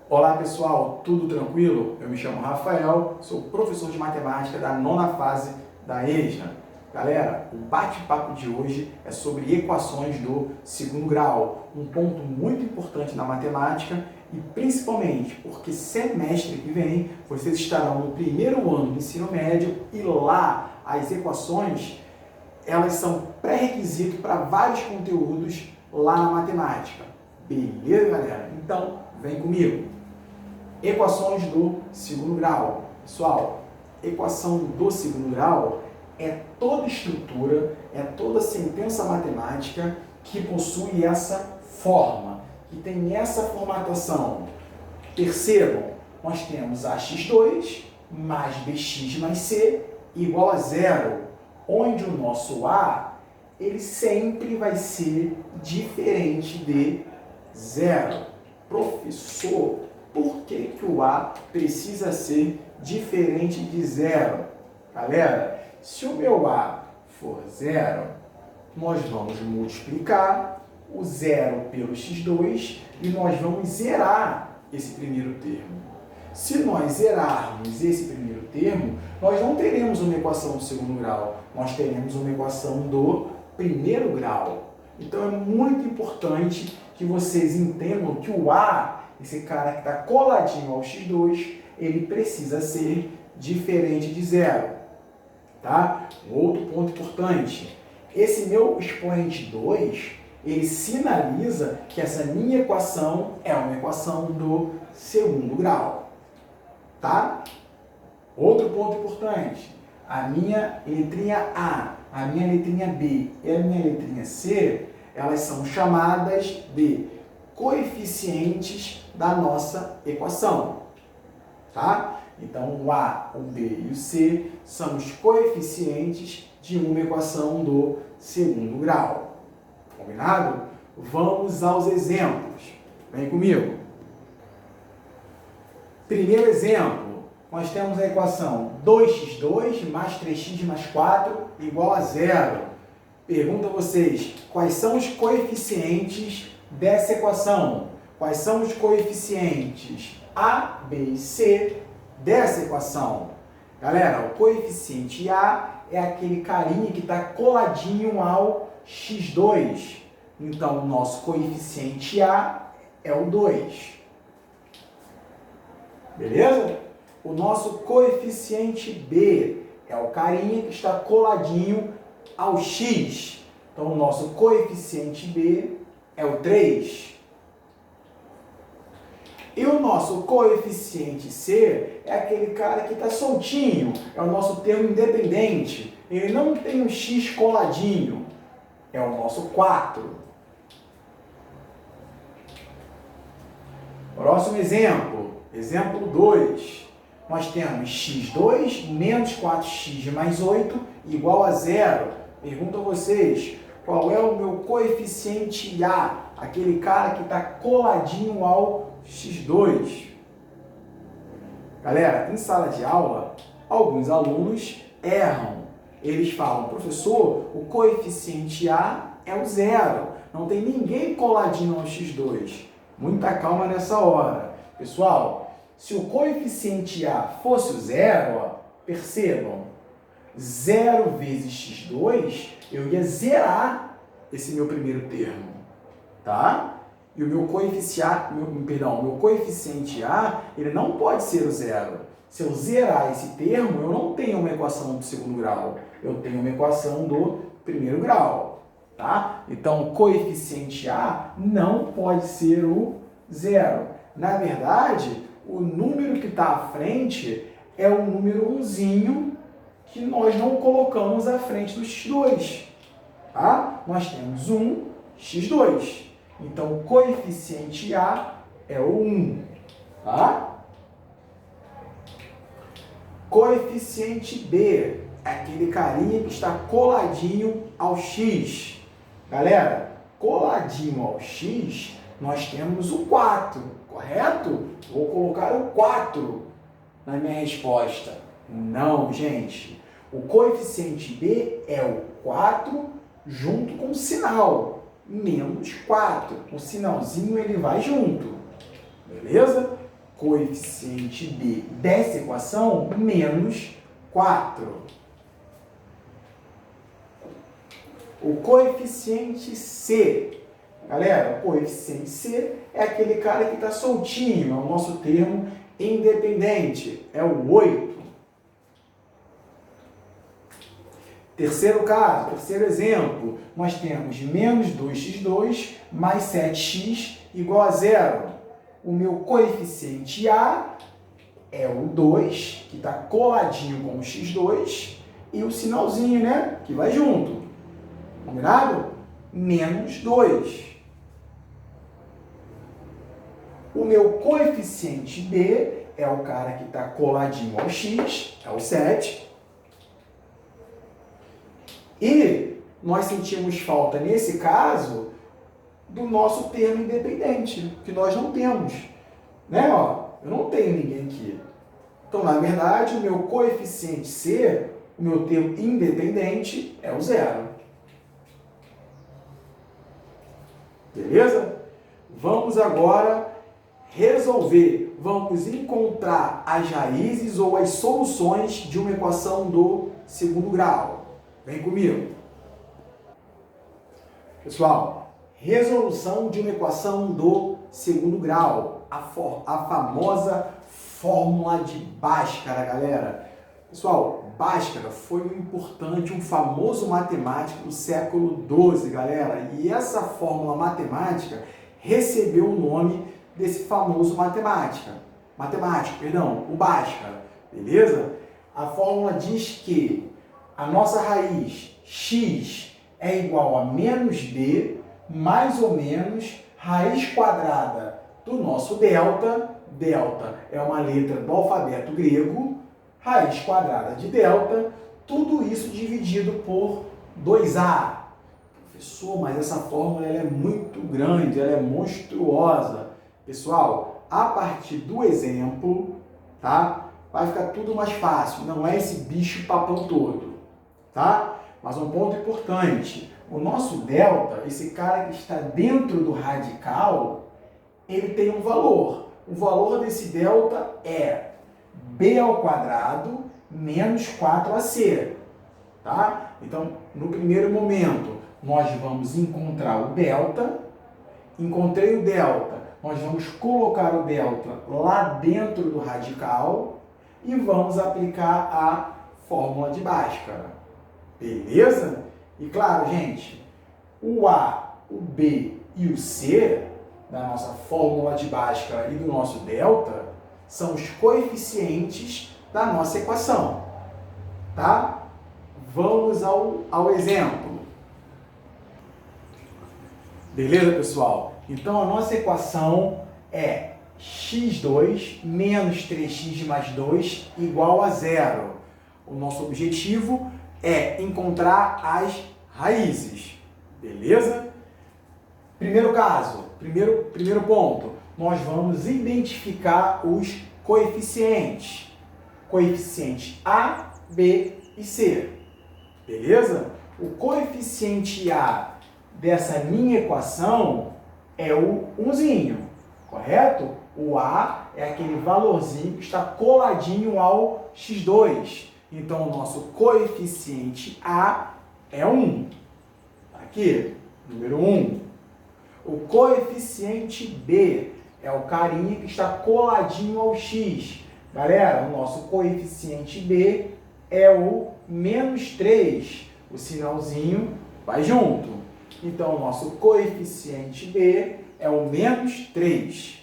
Olá pessoal, tudo tranquilo? Eu me chamo Rafael, sou professor de matemática da nona fase da EJA. Galera, o bate-papo de hoje é sobre equações do segundo grau, um ponto muito importante na matemática e principalmente porque semestre que vem vocês estarão no primeiro ano do ensino médio e lá as equações elas são pré-requisito para vários conteúdos lá na matemática. Beleza, galera? Então, vem comigo. Equações do segundo grau. Pessoal, equação do segundo grau é toda estrutura, é toda sentença matemática que possui essa forma, que tem essa formatação. Percebam, nós temos ax2 mais bx mais c igual a zero, onde o nosso a ele sempre vai ser diferente de zero. Professor, por que o A precisa ser diferente de zero? Galera, se o meu A for zero, nós vamos multiplicar o zero pelo x2 e nós vamos zerar esse primeiro termo. Se nós zerarmos esse primeiro termo, nós não teremos uma equação do segundo grau, nós teremos uma equação do primeiro grau. Então é muito importante que vocês entendam que o A, esse cara que está coladinho ao x2, ele precisa ser diferente de zero. Tá? Outro ponto importante, esse meu expoente 2, ele sinaliza que essa minha equação é uma equação do segundo grau. Tá? Outro ponto importante, a minha letrinha A, a minha letrinha B e a minha letrinha C, elas são chamadas de coeficientes da nossa equação. Tá? Então, o A, o B e o C são os coeficientes de uma equação do segundo grau. Combinado? Vamos aos exemplos. Vem comigo. Primeiro exemplo, nós temos a equação 2x2 mais 3x mais 4 igual a zero. Pergunto a vocês, quais são os coeficientes dessa equação? Quais são os coeficientes A, B e C dessa equação? Galera, o coeficiente A é aquele carinha que está coladinho ao x2. Então, o nosso coeficiente A é o 2. Beleza? O nosso coeficiente B é o carinha que está coladinho ao x. Então, o nosso coeficiente B é o 3. E o nosso coeficiente C é aquele cara que está soltinho, é o nosso termo independente. Ele não tem um x coladinho, é o nosso 4. Próximo exemplo, exemplo 2. Nós temos x2 menos 4x mais 8 igual a zero. Pergunto a vocês, qual é o meu coeficiente A? Aquele cara que está coladinho ao x2. Galera, em sala de aula, alguns alunos erram. Eles falam, professor, o coeficiente A é o zero. Não tem ninguém coladinho ao x2. Muita calma nessa hora. Pessoal, se o coeficiente A fosse o zero, ó, percebam, 0 vezes x2, eu ia zerar esse meu primeiro termo, tá? E o meu coeficiente A, ele não pode ser o zero. Se eu zerar esse termo, eu não tenho uma equação do segundo grau, eu tenho uma equação do primeiro grau, tá? Então, o coeficiente A não pode ser o zero. Na verdade, o número que está à frente é o número 1zinho que nós não colocamos à frente do x2. Tá? Nós temos 1, x2. Então, o coeficiente A é o 1. Tá? Coeficiente B é aquele carinha que está coladinho ao x. Galera, coladinho ao x, nós temos o 4, correto? Vou colocar o 4 na minha resposta. Não, gente. O coeficiente B é o 4 junto com o sinal, menos 4. O sinalzinho ele vai junto. Beleza? coeficiente B dessa equação, menos 4. O coeficiente C, galera, o coeficiente C é aquele cara que está soltinho, é o nosso termo independente, é o 8. Terceiro caso, terceiro exemplo, nós temos menos 2x2 mais 7x igual a 0. O meu coeficiente A é o 2, que está coladinho com o x2, e o sinalzinho, né, que vai junto. Combinado? Menos 2. O meu coeficiente B é o cara que está coladinho ao x, é o 7. E nós sentimos falta, nesse caso, do nosso termo independente, que nós não temos. Né? Ó, eu não tenho ninguém aqui. Então, na verdade, o meu coeficiente C, o meu termo independente, é o 0. Beleza? Vamos agora resolver. Vamos encontrar as raízes ou as soluções de uma equação do segundo grau. Vem comigo. Pessoal, resolução de uma equação do segundo grau. A famosa fórmula de Bhaskara, galera. Pessoal, Bhaskara foi um famoso matemático do século XII, galera. E essa fórmula matemática recebeu o nome desse famoso matemático, o Bhaskara. Beleza? A fórmula diz que a nossa raiz x é igual a menos b mais ou menos raiz quadrada do nosso delta. Delta é uma letra do alfabeto grego. Raiz quadrada de delta. Tudo isso dividido por 2a. Professor, mas essa fórmula ela é muito grande, ela é monstruosa. Pessoal, a partir do exemplo, tá? Vai ficar tudo mais fácil. Não é esse bicho papão todo. Tá? Mas um ponto importante, o nosso delta, esse cara que está dentro do radical, ele tem um valor. O valor desse delta é b ao quadrado menos 4ac. Tá? Então, no primeiro momento, nós vamos encontrar o delta. Encontrei o delta, nós vamos colocar o delta lá dentro do radical e vamos aplicar a fórmula de Bhaskara. Beleza? E claro, gente, o A, o B e o C da nossa fórmula de Bhaskara e do nosso delta são os coeficientes da nossa equação. Tá? Vamos ao exemplo. Beleza, pessoal? Então, a nossa equação é x2 menos 3x mais 2 igual a 0. O nosso objetivo é encontrar as raízes. Beleza? Primeiro caso, primeiro ponto, nós vamos identificar os coeficientes. Coeficiente A, B e C. Beleza? O coeficiente A dessa minha equação é o 1zinho, correto? O A é aquele valorzinho que está coladinho ao x2. Então, o nosso coeficiente A é 1. Aqui, número 1. O coeficiente B é o carinha que está coladinho ao x. Galera, o nosso coeficiente B é o menos 3. O sinalzinho vai junto. Então, o nosso coeficiente B é o menos 3.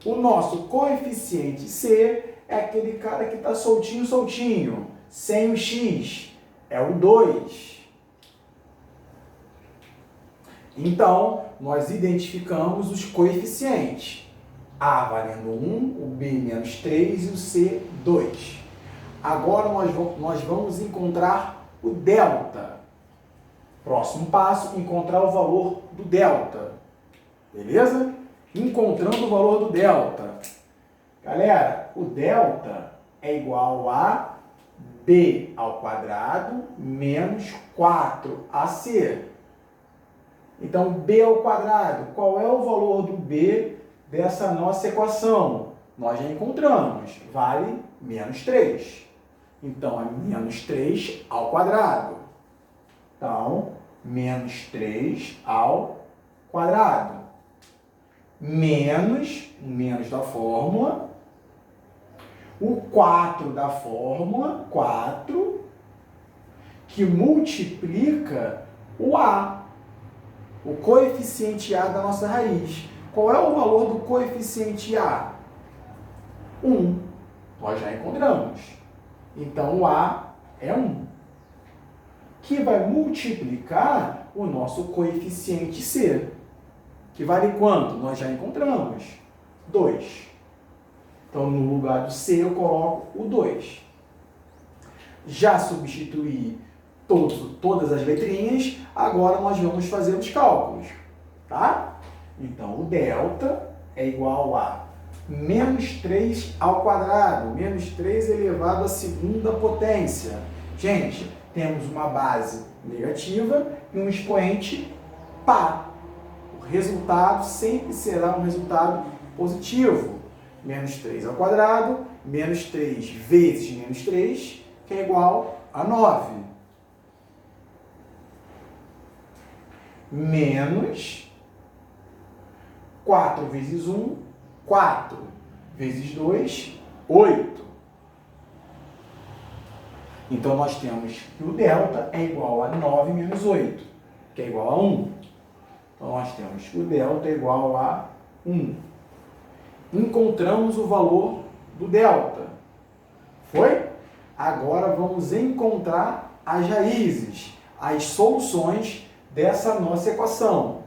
O nosso coeficiente C é aquele cara que está soltinho, sem o x. É o 2. Então, nós identificamos os coeficientes. A valendo 1, o B menos 3 e o C 2. Agora nós vamos encontrar o delta. Próximo passo, encontrar o valor do delta. Beleza? Encontrando o valor do delta. Galera, o delta é igual a b ao quadrado menos 4ac. Então, b ao quadrado, qual é o valor do b dessa nossa equação? nós já encontramos, vale menos 3. Então, é menos 3 ao quadrado. Então, menos 3 ao quadrado. Menos da fórmula, o 4 da fórmula, 4, que multiplica o A, o coeficiente A da nossa raiz. Qual é o valor do coeficiente A? 1. Nós já encontramos. Então, o A é 1. Que vai multiplicar o nosso coeficiente C. Que vale quanto? Nós já encontramos. 2. Então, no lugar do C, eu coloco o 2. Já substituí todas as letrinhas, agora nós vamos fazer os cálculos. Tá? Então, o delta é igual a menos 3 ao quadrado. Menos 3 elevado à segunda potência. Gente, temos uma base negativa e um expoente par. O resultado sempre será um resultado positivo. Menos 3 ao quadrado, menos 3 vezes menos 3, que é igual a 9. Menos 4 vezes 1, 4 vezes 2, 8. Então, nós temos que o delta é igual a 9 menos 8, que é igual a 1. Então, nós temos que o delta é igual a 1. Encontramos o valor do delta. Foi? Agora, vamos encontrar as raízes, as soluções dessa nossa equação.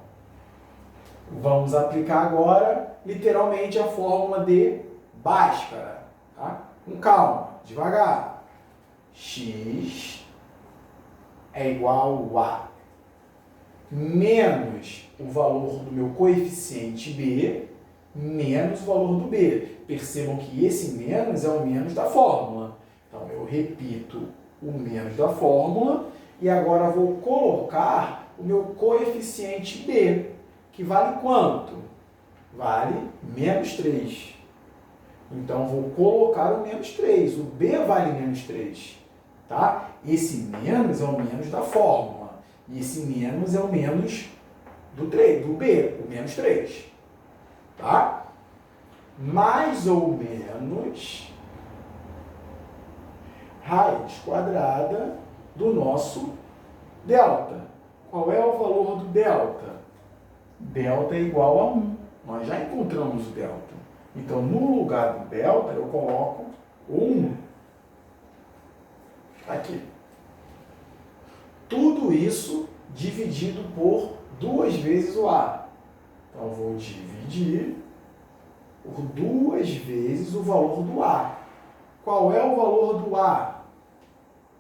Vamos aplicar agora, literalmente, a fórmula de Bhaskara. Tá? Com calma, devagar. X é igual a menos o valor do meu coeficiente B menos o valor do B. Percebam que esse menos é o menos da fórmula. Então, eu repito o menos da fórmula e agora vou colocar o meu coeficiente B, que vale quanto? Vale menos 3. Então, vou colocar o menos 3. O B vale menos 3. Tá? Esse menos é o menos da fórmula. E esse menos é o menos do B, o menos 3. Tá? Mais ou menos raiz quadrada do nosso delta. Qual é o valor do delta? Delta é igual a 1. Nós já encontramos o delta. Então, no lugar do delta, eu coloco o 1. Aqui. Tudo isso dividido por 2 vezes o A. Então, vou dividir por 2 vezes o valor do A. Qual é o valor do A?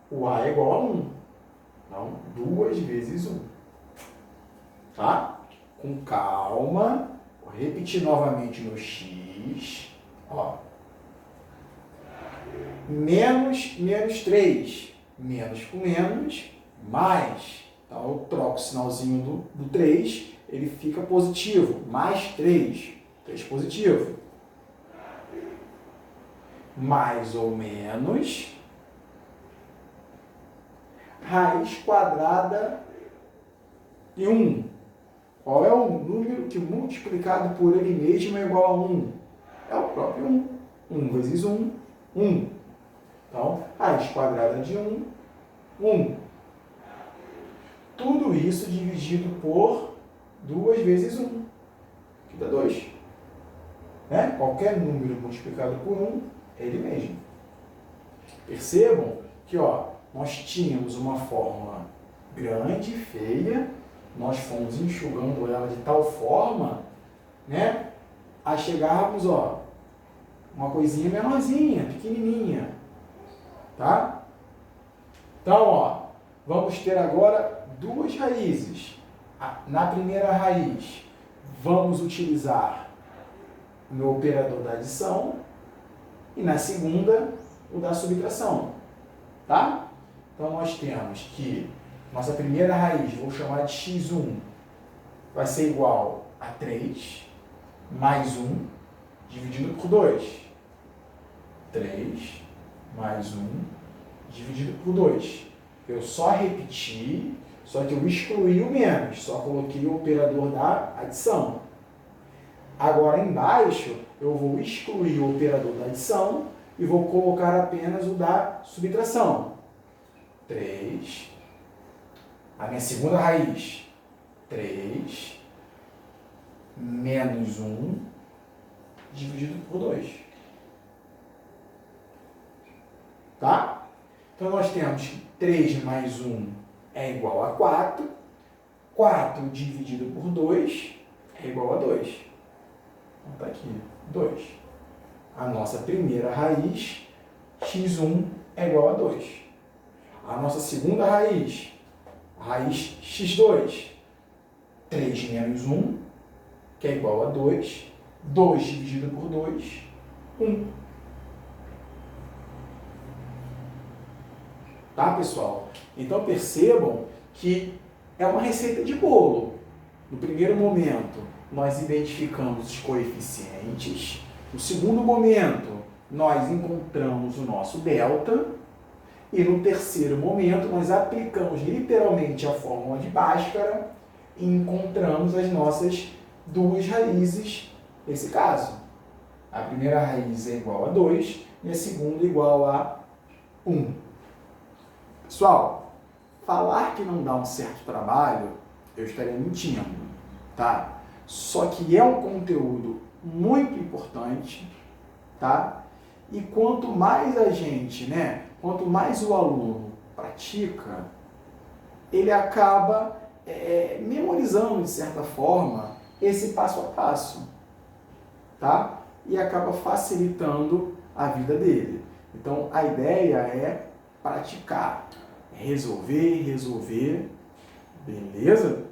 O A é igual a 1. Então, 2 vezes 1. Tá? Com calma. Vou repetir novamente no X. Ó. Menos 3. Menos com menos, mais. Então, eu troco o sinalzinho do 3, ele fica positivo. Mais 3. 3 positivo. Mais ou menos raiz quadrada de 1. Qual é o número que multiplicado por ele mesmo é igual a 1? É o próprio 1. 1 vezes 1, 1. Então, raiz quadrada de 1, 1. Tudo isso dividido por 2 vezes 1, que dá 2. Né? Qualquer número multiplicado por 1 é ele mesmo. Percebam que nós tínhamos uma fórmula grande, feia, nós fomos enxugando ela de tal forma, né, a chegarmos, uma coisinha menorzinha, pequenininha, tá? Então, vamos ter agora 2 raízes. Na primeira raiz, vamos utilizar o meu operador da adição e na segunda, o da subtração, tá? Então, nós temos que nossa primeira raiz, vou chamar de x1, vai ser igual a 3 mais 1. dividido por 2. 3 mais 1 dividido por 2. Eu só repeti, só que eu excluí o menos, só coloquei o operador da adição. Agora embaixo eu vou excluir o operador da adição e vou colocar apenas o da subtração. 3, a minha segunda raiz, 3 menos 1 dividido por 2. Tá? Então nós temos que 3 mais 1 é igual a 4. 4 dividido por 2 é igual a 2. Então está aqui, 2. A nossa primeira raiz, x1 é igual a 2. A nossa segunda raiz, raiz x2, 3 menos 1, que é igual a 2. 2 dividido por 2, 1. Tá, pessoal? Então percebam que é uma receita de bolo. No primeiro momento, nós identificamos os coeficientes. No segundo momento, nós encontramos o nosso delta. E no terceiro momento, nós aplicamos literalmente a fórmula de Bhaskara e encontramos as nossas duas raízes nesse caso. A primeira raiz é igual a 2 e a segunda igual a 1. Pessoal, falar que não dá um certo trabalho, eu estaria mentindo, tá? Só que é um conteúdo muito importante, tá? E quanto mais a gente, quanto mais o aluno pratica, ele acaba memorizando, de certa forma, esse passo a passo, tá? E acaba facilitando a vida dele. Então, a ideia é praticar, resolver, beleza?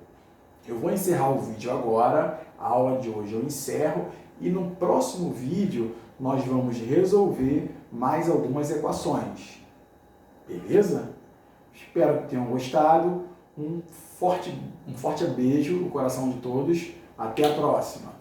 Eu vou encerrar o vídeo agora, a aula de hoje eu encerro, e no próximo vídeo nós vamos resolver mais algumas equações, beleza? Espero que tenham gostado, um forte beijo no coração de todos, até a próxima!